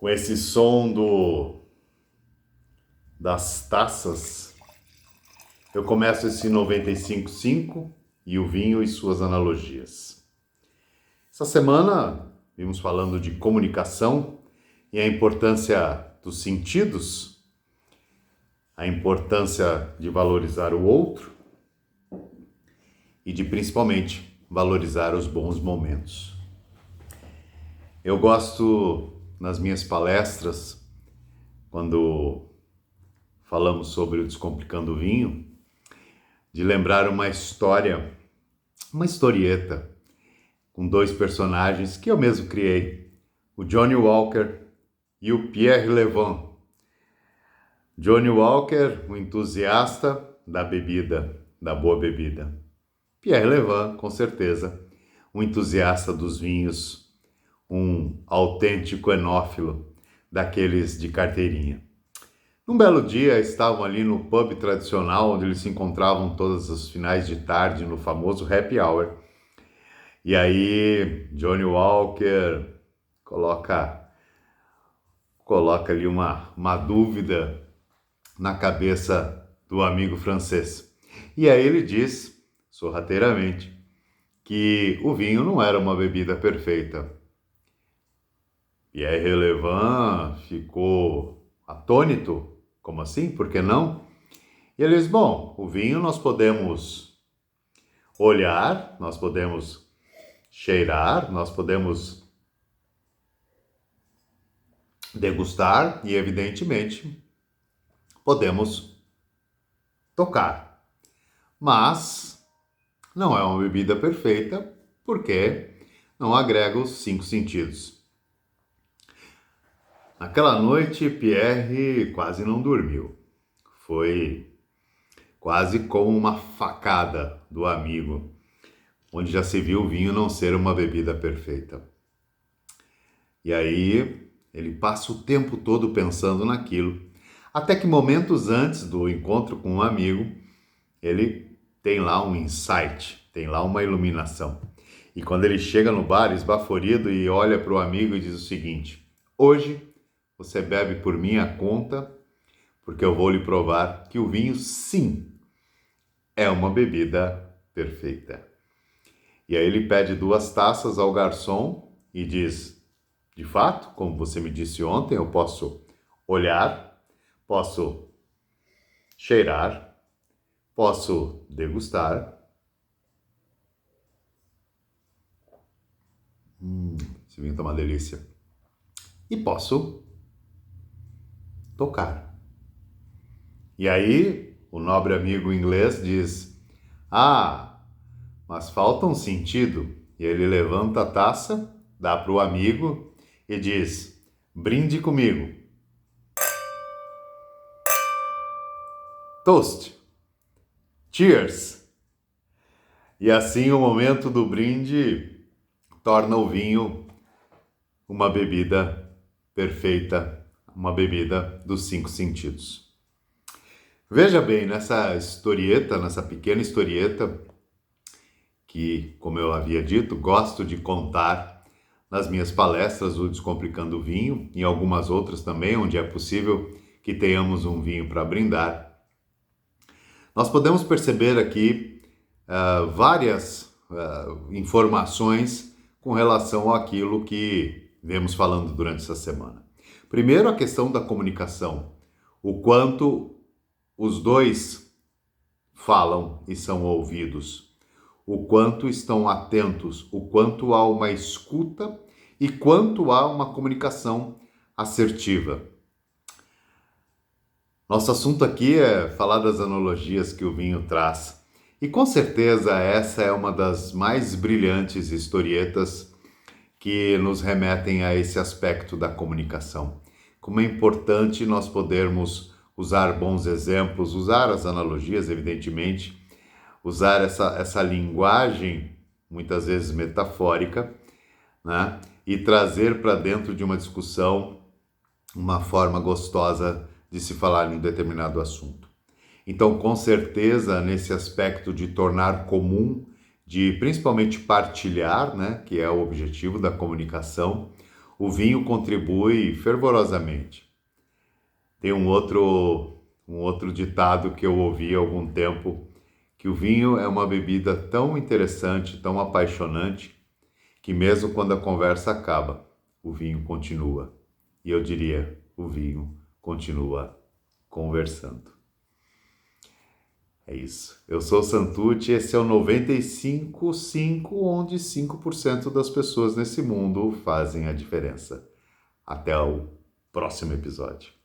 Com esse som das taças, eu começo esse 95.5 e o vinho e suas analogias. Essa semana vimos falando de comunicação e a importância dos sentidos, a importância de valorizar o outro e de principalmente valorizar os bons momentos. Eu gosto nas minhas palestras, quando falamos sobre o Descomplicando o Vinho, de lembrar uma história, uma historieta, com dois personagens que eu mesmo criei, o Johnny Walker e o Pierre Levin. Johnny Walker, um entusiasta da bebida, da boa bebida. Pierre Levin, com certeza, um entusiasta dos vinhos, um autêntico enófilo, daqueles de carteirinha. Num belo dia, estavam ali no pub tradicional, onde eles se encontravam todos os finais de tarde, no famoso happy hour. E aí, Johnny Walker coloca ali uma dúvida na cabeça do amigo francês. E aí ele diz, sorrateiramente, que o vinho não era uma bebida perfeita. Pierre Levin ficou atônito. Como assim? Por que não? E ele diz, bom, o vinho nós podemos olhar, nós podemos cheirar, nós podemos degustar e, evidentemente, podemos tocar. Mas não é uma bebida perfeita porque não agrega os 5 sentidos. Naquela noite, Pierre quase não dormiu. Foi quase como uma facada do amigo, onde já se viu o vinho não ser uma bebida perfeita. E aí, ele passa o tempo todo pensando naquilo, até que momentos antes do encontro com um amigo, ele tem lá um insight, tem lá uma iluminação. E quando ele chega no bar, esbaforido, e olha para o amigo e diz o seguinte: hoje você bebe por minha conta, porque eu vou lhe provar que o vinho, sim, é uma bebida perfeita. E aí ele pede 2 taças ao garçom e diz, de fato, como você me disse ontem, eu posso olhar, posso cheirar, posso degustar. Esse vinho tá uma delícia. E posso tocar. E aí, o nobre amigo inglês diz, mas falta um sentido. E ele levanta a taça, dá para o amigo e diz, brinde comigo. Toast. Cheers. E assim o momento do brinde torna o vinho uma bebida perfeita, uma bebida dos 5 sentidos. Veja bem, nessa historieta, nessa pequena historieta, que, como eu havia dito, gosto de contar nas minhas palestras, o Descomplicando o Vinho, e algumas outras também, onde é possível que tenhamos um vinho para brindar. Nós podemos perceber aqui várias informações com relação àquilo que vemos falando durante essa semana. Primeiro, a questão da comunicação, o quanto os dois falam e são ouvidos, o quanto estão atentos, o quanto há uma escuta e quanto há uma comunicação assertiva. Nosso assunto aqui é falar das analogias que o vinho traz. E com certeza essa é uma das mais brilhantes historietas que nos remetem a esse aspecto da comunicação. Como é importante nós podermos usar bons exemplos, usar as analogias, evidentemente, usar essa linguagem, muitas vezes metafórica, né? E trazer para dentro de uma discussão uma forma gostosa de se falar em um determinado assunto. Então, com certeza, nesse aspecto de tornar comum, de principalmente partilhar, né, que é o objetivo da comunicação, o vinho contribui fervorosamente. Tem um outro ditado que eu ouvi há algum tempo, que o vinho é uma bebida tão interessante, tão apaixonante, que mesmo quando a conversa acaba, o vinho continua. E eu diria, o vinho continua conversando. É isso. Eu sou o Santucci, esse é o 95.5, onde 5% das pessoas nesse mundo fazem a diferença. Até o próximo episódio.